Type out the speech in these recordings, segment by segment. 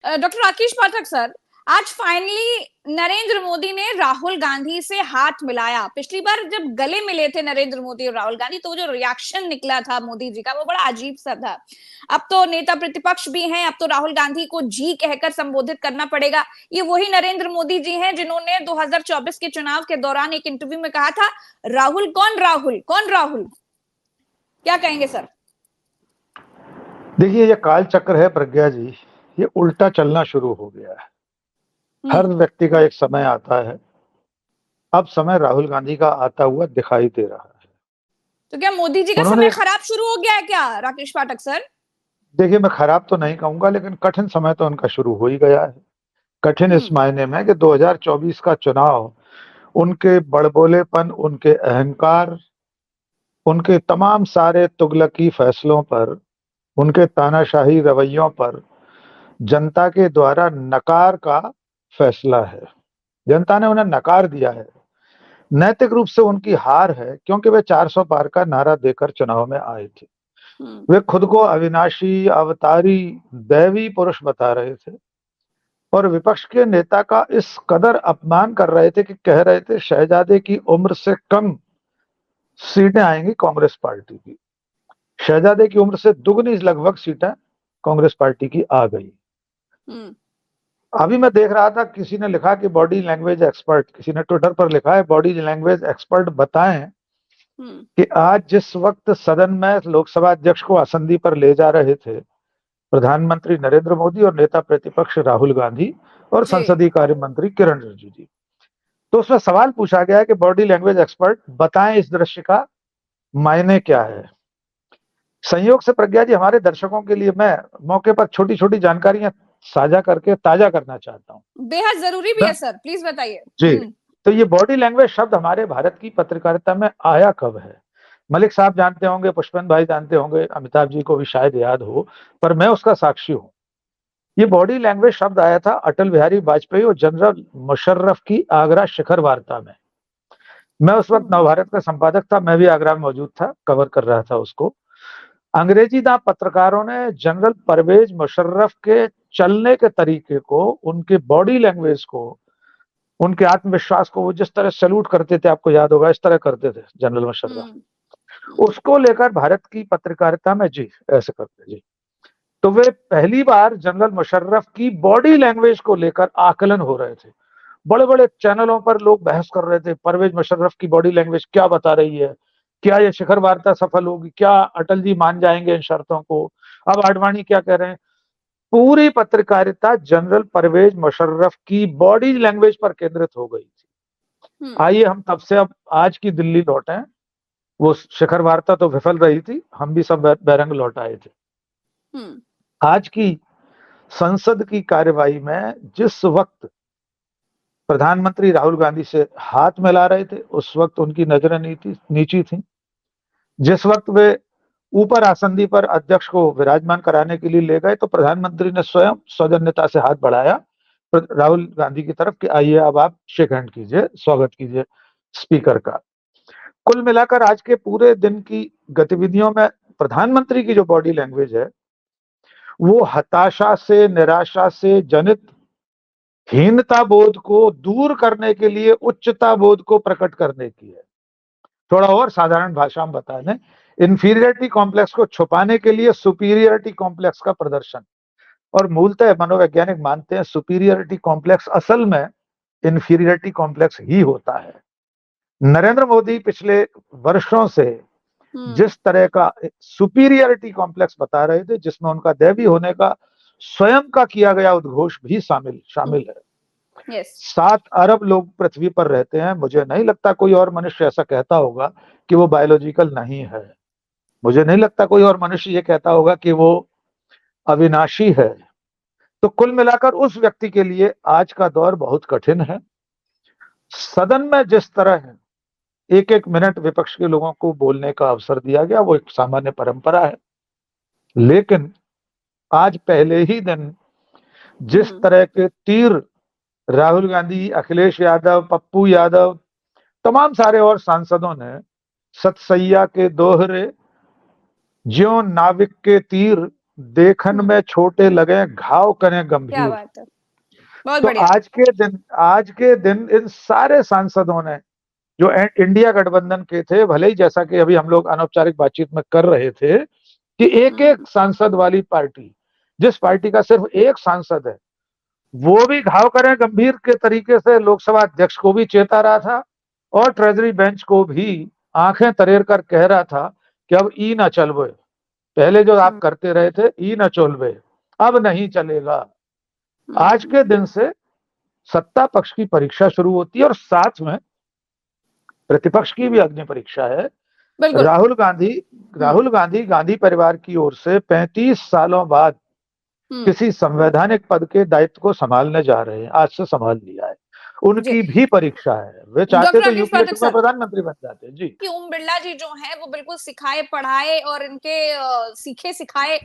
Doctor Rakesh पाठक sir, आज finally Narendra Modi ने राहुल गांधी से हाथ मिलाया। पिछली बार जब गले मिले थे नरेंद्र मोदी और राहुल गांधी, तो जो रिएक्शन निकला था मोदी जी का, वो बड़ा अजीब सा था। अब तो नेता प्रतिपक्ष भी हैं, अब तो राहुल गांधी को जी कहकर संबोधित करना पड़ेगा। ये वही नरेंद्र मोदी जी हैं जिन्होंने 2024 के चुनाव के दौरान एक इंटरव्यू में कहा था, राहुल कौन राहुल कौन राहुल। क्या कहेंगे सर? देखिए, ये काल चक्र है प्रज्ञा जी। ये उल्टा चलना शुरू हो गया है। हर व्यक्ति का एक समय आता है। अब समय राहुल गांधी का आता हुआ दिखाई दे रहा है। तो क्या मोदी जी का समय खराब शुरू हो गया है क्या राकेश पाठक सर? देखिए, मैं खराब तो नहीं कहूंगा, लेकिन कठिन समय तो उनका शुरू हो ही गया है। कठिन इस मायने में कि 2024 का चुनाव उनके बड़बोलेपन, उनके अहंकार, उनके तमाम सारे तुगलकी फैसलों पर, उनके तानाशाही रवैयों पर जनता के द्वारा नकार का फैसला है। जनता ने उन्हें नकार दिया है। नैतिक रूप से उनकी हार है, क्योंकि वे 400 पार का नारा देकर चुनाव में आए थे। वे खुद को अविनाशी, अवतारी, दैवी पुरुष बता रहे थे और विपक्ष के नेता का इस कदर अपमान कर रहे थे कि कह रहे थे शहजादे की उम्र से कम सीटें आएंगी कांग्रेस पार्टी की। शहजादे की उम्र से दुगनी लगभग सीटें कांग्रेस पार्टी की आ गई। अभी मैं देख रहा था, किसी ने लिखा कि बॉडी लैंग्वेज एक्सपर्ट, किसी ने ट्विटर पर लिखा है बॉडी लैंग्वेज एक्सपर्ट बताएं कि आज जिस वक्त सदन में लोकसभा अध्यक्ष को आसंदी पर ले जा रहे थे प्रधानमंत्री नरेंद्र मोदी और नेता प्रतिपक्ष राहुल गांधी और संसदीय कार्य मंत्री किरण रिजिजू, तो उसमें सवाल पूछा गया कि बॉडी लैंग्वेज एक्सपर्ट बताएं इस दृश्य का मायने क्या है। संयोग से प्रज्ञा जी, हमारे दर्शकों के लिए मैं मौके पर छोटी छोटी जानकारियां साझा करके ताजा करना चाहता हूं। बेहद जरूरी भी है सर, प्लीज बताइए जी। तो ये बॉडी लैंग्वेज शब्द हमारे भारत की पत्रकारिता में आया कब है? मलिक साहब जानते होंगे, पुष्पन भाई जानते होंगे, अमिताभ जी को भी शायद याद हो, पर मैं उसका साक्षी हूं। ये बॉडी लैंग्वेज शब्द आया था अटल बिहारी वाजपेयी और जनरल मुशर्रफ की आगरा शिखर वार्ता में। मैं उस वक्त नवभारत का संपादक था, मैं भी आगरा में मौजूद था, कवर कर रहा था उसको। अंग्रेजी दां पत्रकारों ने जनरल परवेज मुशर्रफ के चलने के तरीके को, उनके बॉडी लैंग्वेज को, उनके आत्मविश्वास को, वो जिस तरह सैल्यूट करते थे, आपको याद होगा, इस तरह करते थे जनरल मुशर्रफ, उसको लेकर भारत की पत्रकारिता में जी ऐसे करते जी। तो वे पहली बार जनरल मुशर्रफ की बॉडी लैंग्वेज को लेकर आकलन हो रहे थे। बड़े बड़े चैनलों पर लोग बहस कर रहे थे, परवेज मुशर्रफ की बॉडी लैंग्वेज क्या बता रही है, क्या ये शिखर वार्ता सफल होगी, क्या अटल जी मान जाएंगे इन शर्तों को, अब आडवाणी क्या कह रहे हैं। पूरी पत्रकारिता जनरल परवेज मुशर्रफ की बॉडी लैंग्वेज पर केंद्रित हो गई थी। आइए हम तब से अब आज की दिल्ली लौटे। वो शिखर वार्ता तो विफल रही थी, हम भी सब बैरंग लौट आए थे। आज की संसद की कार्यवाही में जिस वक्त प्रधानमंत्री राहुल गांधी से हाथ मिला रहे थे, उस वक्त उनकी नजरें नीची थी। जिस वक्त वे ऊपर आसंदी पर अध्यक्ष को विराजमान कराने के लिए ले गए, तो प्रधानमंत्री ने स्वयं सौजन्यता से हाथ बढ़ाया राहुल गांधी की तरफ कि आइए अब आप शेक हैंड कीजिए, स्वागत कीजिए स्पीकर का। कुल मिलाकर आज के पूरे दिन की गतिविधियों में प्रधानमंत्री की जो बॉडी लैंग्वेज है, वो हताशा से, निराशा से जनित हीनता बोध को दूर करने के लिए उच्चता बोध को प्रकट करने की है। थोड़ा और साधारण भाषा में बता दें, इंफीरियरिटी कॉम्प्लेक्स को छुपाने के लिए सुपीरियरिटी कॉम्प्लेक्स का प्रदर्शन। और मूलतः मनोवैज्ञानिक मानते हैं सुपीरियरिटी कॉम्प्लेक्स असल में इंफीरियरिटी कॉम्प्लेक्स ही होता है। नरेंद्र मोदी पिछले वर्षों से जिस तरह का सुपीरियरिटी कॉम्प्लेक्स बता रहे थे, जिसमें उनका दैवी होने का स्वयं का किया गया उद्घोष भी शामिल है। 7 अरब लोग पृथ्वी पर रहते हैं। मुझे नहीं लगता कोई और मनुष्य ऐसा कहता होगा कि वो बायोलॉजिकल नहीं है। मुझे नहीं लगता कोई और मनुष्य ये कहता होगा कि वो अविनाशी है। तो कुल मिलाकर उस व्यक्ति के लिए आज का दौर बहुत कठिन है। सदन में जिस तरह है, एक एक मिनट विपक्ष के लोगों को बोलने का अवसर दिया गया, वो एक सामान्य परंपरा है। लेकिन आज पहले ही दिन जिस तरह के तीर राहुल गांधी, अखिलेश यादव, पप्पू यादव, तमाम सारे और सांसदों ने सतसैया के दोहरे ज्यों नाविक के तीर देखन में छोटे लगे घाव करें क्या गंभीर। बात है, बहुत तो बढ़िया। आज के दिन इन सारे सांसदों ने जो इंडिया गठबंधन के थे, भले ही जैसा कि अभी हम लोग अनौपचारिक बातचीत में कर रहे थे कि एक एक सांसद वाली पार्टी, जिस पार्टी का सिर्फ एक सांसद है, वो भी घाव करें गंभीर के तरीके से लोकसभा अध्यक्ष को भी चेता रहा था और ट्रेजरी बेंच को भी आंखें तरेर कर कह रहा था कि अब ई न चलवे, पहले जो आप करते रहे थे ई न चलवे, अब नहीं चलेगा। आज के दिन से सत्ता पक्ष की परीक्षा शुरू होती है और साथ में प्रतिपक्ष की भी अग्नि परीक्षा है। बिल्कुल। राहुल गांधी गांधी परिवार की ओर से 35 सालों बाद किसी संवैधानिक पद के दायित्व को संभालने जा रहे हैं, आज से संभाल लिया है, उनकी भी परीक्षा है। वे चाहते डॉक्टर तो राकेश यूपीए पाठक में सर, प्रधानमंत्री बन जाते हैं जी। कि ओम बिरला जी जो हैं वो बिल्कुल सिखाए पढ़ाए और इनके सीखे सिखाए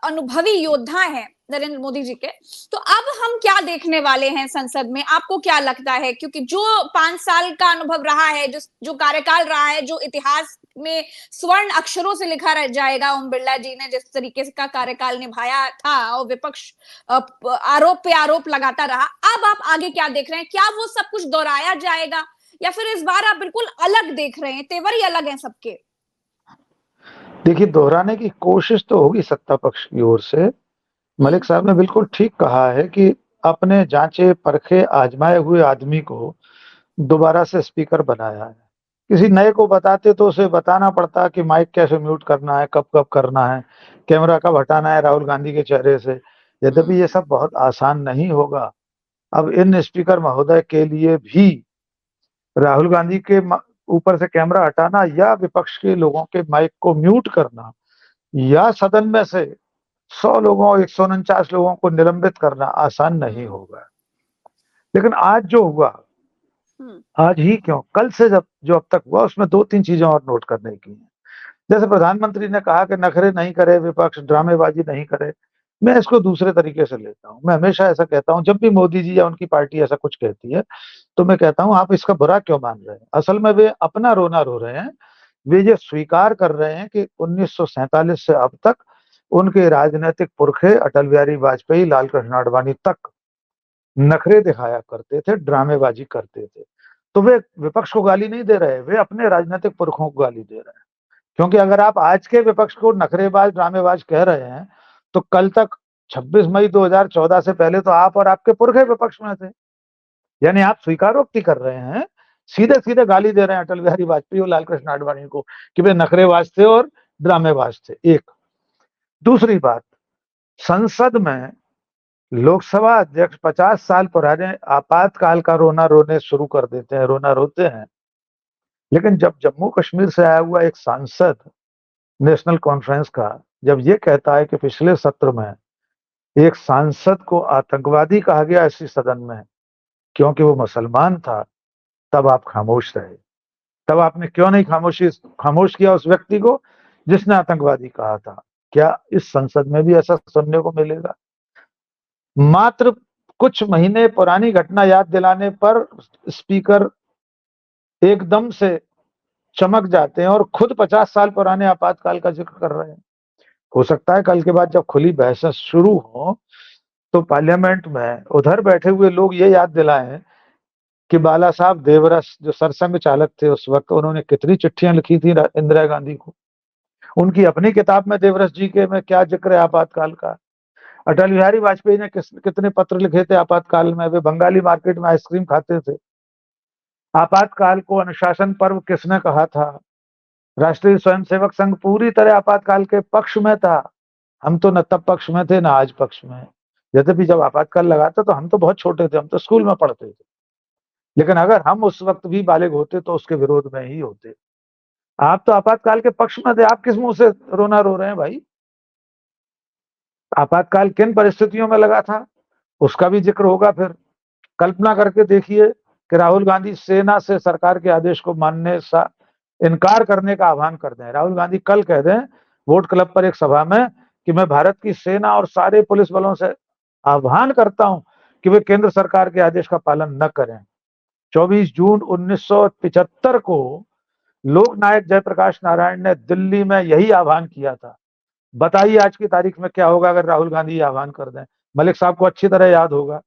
अनुभवी योद्धा हैं नरेंद्र मोदी जी के। तो अब हम क्या देखने वाले हैं संसद में, आपको क्या लगता है? क्योंकि जो 5 साल का अनुभव रहा है, जो कार्यकाल रहा है, जो इतिहास में स्वर्ण अक्षरों से लिखा रह जाएगा, ओम बिरला जी ने जिस तरीके का कार्यकाल निभाया था और विपक्ष आरोप पे आरोप लगाता रहा, अब आप आगे क्या देख रहे हैं? क्या वो सब कुछ दोहराया जाएगा या फिर इस बार आप बिल्कुल अलग देख रहे हैं, तेवर ही अलग हैं सबके? देखिए, दोहराने की कोशिश तो होगी सत्ता पक्ष की ओर से। मलिक साहब ने बिल्कुल ठीक कहा है कि अपने जांचे परखे आजमाए हुए आदमी को दोबारा से स्पीकर बनाया है। किसी नए को बताते तो उसे बताना पड़ता कि माइक कैसे म्यूट करना है, कब कब करना है, कैमरा कब हटाना है राहुल गांधी के चेहरे से। यद्यपि ये सब बहुत आसान नहीं होगा। अब इन स्पीकर महोदय के लिए भी राहुल गांधी के ऊपर से कैमरा हटाना या विपक्ष के लोगों के माइक को म्यूट करना या सदन में से 100 लोगों 149 लोगों को निलंबित करना आसान नहीं होगा। लेकिन आज जो हुआ, आज ही क्यों, कल से जब जो अब तक हुआ उसमें 2-3 चीजें और नोट करने की हैं। जैसे प्रधानमंत्री ने कहा कि नखरे नहीं करे विपक्ष, ड्रामेबाजी नहीं करे। मैं इसको दूसरे तरीके से लेता हूं। मैं हमेशा ऐसा कहता हूं, जब भी मोदी जी या उनकी पार्टी ऐसा कुछ कहती है तो मैं कहता हूं आप इसका बुरा क्यों मान रहे हैं। असल में वे अपना रोना रो रहे हैं। वे ये स्वीकार कर रहे हैं कि 1947 से अब तक उनके राजनीतिक पुरखे अटल बिहारी वाजपेयी, लाल कृष्ण आडवाणी तक नखरे दिखाया करते थे, ड्रामेबाजी करते थे। तो वे विपक्ष को गाली नहीं दे रहे, वे अपने राजनीतिक पुरखों को गाली दे रहे हैं। क्योंकि अगर आप आज के विपक्ष को नखरेबाज ड्रामेबाज कह रहे हैं तो कल तक 26 मई 2014 से पहले तो आप और आपके पुरखे विपक्ष में थे। यानी आप स्वीकारोक्ति कर रहे हैं, सीधे सीधे गाली दे रहे हैं अटल बिहारी वाजपेयी और लाल कृष्ण आडवाणी को कि वे नखरेबाज थे और ड्रामेबाज थे। एक दूसरी बात, संसद में लोकसभा अध्यक्ष 50 साल पुराने आपातकाल का रोना रोने शुरू कर देते हैं, रोना रोते हैं। लेकिन जब जम्मू कश्मीर से आया हुआ एक सांसद नेशनल कॉन्फ्रेंस का जब ये कहता है कि पिछले सत्र में एक सांसद को आतंकवादी कहा गया इसी सदन में क्योंकि वो मुसलमान था, तब आप खामोश रहे। तब आपने क्यों नहीं खामोश किया उस व्यक्ति को जिसने आतंकवादी कहा था? क्या इस संसद में भी ऐसा सुनने को मिलेगा? मात्र कुछ महीने पुरानी घटना याद दिलाने पर स्पीकर एकदम से चमक जाते हैं और खुद 50 साल पुराने आपातकाल का जिक्र कर रहे हैं। हो सकता है कल के बाद जब खुली बहसें शुरू हो तो पार्लियामेंट में उधर बैठे हुए लोग ये याद दिलाएं कि बाला साहब देवरस जो सरसंघ चालक थे उस वक्त, उन्होंने कितनी चिट्ठियां लिखी थी इंदिरा गांधी को। उनकी अपनी किताब में देवरस जी के में क्या जिक्र है आपातकाल का। अटल बिहारी वाजपेयी ने कितने पत्र लिखे थे आपातकाल में, वे बंगाली मार्केट में आइसक्रीम खाते थे। आपातकाल को अनुशासन पर्व किसने कहा था? राष्ट्रीय स्वयंसेवक संघ पूरी तरह आपातकाल के पक्ष में था। हम तो न तब पक्ष में थे न आज पक्ष में। यद्यपि जब आपातकाल लगा था तो हम तो बहुत छोटे थे, हम तो स्कूल में पढ़ते थे। लेकिन अगर हम उस वक्त भी बालिग होते तो उसके विरोध में ही होते। आप तो आपातकाल के पक्ष में थे, आप किस मुंह से रोना रो रहे हैं भाई? आपातकाल किन परिस्थितियों में लगा था उसका भी जिक्र होगा। फिर कल्पना करके देखिए कि राहुल गांधी सेना से सरकार के आदेश को मानने से इनकार करने का आह्वान कर दें। राहुल गांधी कल कह दें वोट क्लब पर एक सभा में कि मैं भारत की सेना और सारे पुलिस बलों से आह्वान करता हूं कि वे केंद्र सरकार के आदेश का पालन न करें। 24 जून 1975 को लोक नायक जयप्रकाश नारायण ने दिल्ली में यही आह्वान किया था। बताइए आज की तारीख में क्या होगा अगर राहुल गांधी आह्वान कर दें। मलिक साहब को अच्छी तरह याद होगा,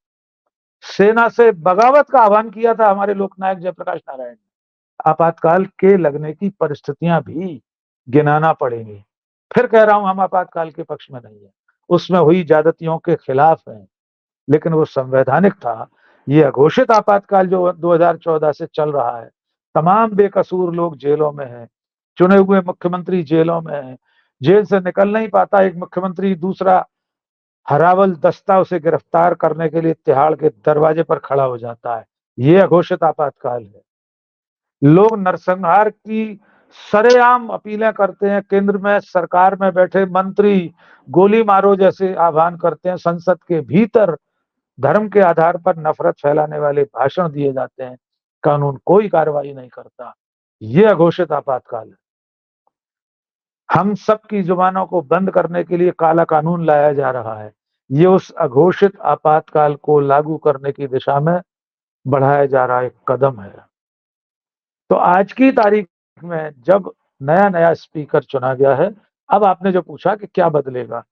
सेना से बगावत का आह्वान किया था हमारे लोकनायक जयप्रकाश नारायण ने। आपातकाल के लगने की परिस्थितियां भी गिनाना पड़ेंगी। फिर कह रहा हूं, हम आपातकाल के पक्ष में नहीं है, उसमें हुई ज्यादतियों के खिलाफ हैं, लेकिन वो संवैधानिक था। ये अघोषित आपातकाल जो 2014 से चल रहा है, तमाम बेकसूर लोग जेलों में हैं, चुने हुए मुख्यमंत्री जेलों में हैं, जेल से निकल नहीं पाता एक मुख्यमंत्री, दूसरा हरावल दस्ता उसे गिरफ्तार करने के लिए तिहाड़ के दरवाजे पर खड़ा हो जाता है। ये अघोषित आपातकाल है। लोग नरसंहार की सरेआम अपीलें करते हैं, केंद्र में सरकार में बैठे मंत्री गोली मारो जैसे आह्वान करते हैं, संसद के भीतर धर्म के आधार पर नफरत फैलाने वाले भाषण दिए जाते हैं, कानून कोई कार्रवाई नहीं करता। ये अघोषित आपातकाल है। हम सब की जुबानों को बंद करने के लिए काला कानून लाया जा रहा है। ये उस अघोषित आपातकाल को लागू करने की दिशा में बढ़ाया जा रहा एक कदम है। तो आज की तारीख में जब नया नया स्पीकर चुना गया है, अब आपने जो पूछा कि क्या बदलेगा,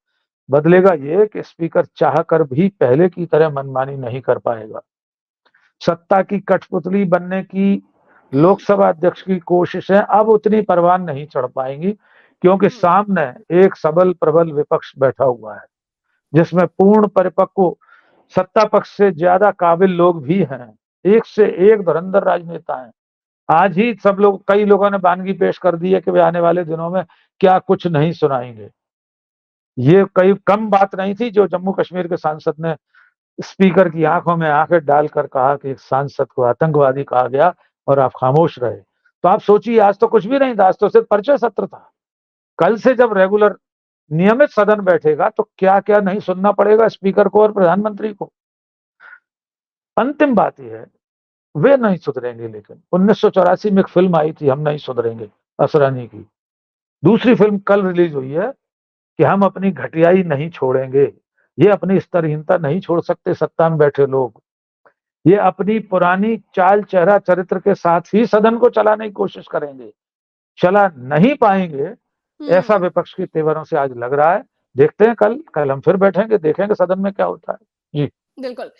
बदलेगा ये कि स्पीकर चाहकर भी पहले की तरह मनमानी नहीं कर पाएगा। सत्ता की कठपुतली बनने की लोकसभा अध्यक्ष की कोशिशें अब उतनी परवान नहीं चढ़ पाएंगी, क्योंकि सामने एक सबल प्रबल विपक्ष बैठा हुआ है, जिसमें पूर्ण परिपक्व सत्ता पक्ष से ज्यादा काबिल लोग भी हैं, एक से एक धुरंधर राजनेता हैं। आज ही सब लोग, कई लोगों ने बानगी पेश कर दी है कि वे आने वाले दिनों में क्या कुछ नहीं सुनाएंगे। ये कई कम बात नहीं थी जो जम्मू कश्मीर के सांसद ने स्पीकर की आंखों में आंखें डालकर कहा कि एक सांसद को आतंकवादी कहा गया और आप खामोश रहे। तो आप सोचिए, आज तो कुछ भी नहीं था, आज तो सिर्फ परिचय सत्र था। कल से जब रेगुलर नियमित सदन बैठेगा तो क्या क्या नहीं सुनना पड़ेगा स्पीकर को और प्रधानमंत्री को। अंतिम बात यह है, वे नहीं सुधरेंगे। लेकिन 1984 में एक फिल्म आई थी, हम नहीं सुधरेंगे, असरानी की। दूसरी फिल्म कल रिलीज हुई है कि हम अपनी घटियाई नहीं छोड़ेंगे। ये अपनी स्तरहीनता नहीं छोड़ सकते सत्ता में बैठे लोग। ये अपनी पुरानी चाल चेहरा चरित्र के साथ ही सदन को चलाने की कोशिश करेंगे, चला नहीं पाएंगे। ऐसा विपक्ष के तेवरों से आज लग रहा है। देखते हैं, कल हम फिर बैठेंगे, देखेंगे सदन में क्या होता है। जी बिल्कुल।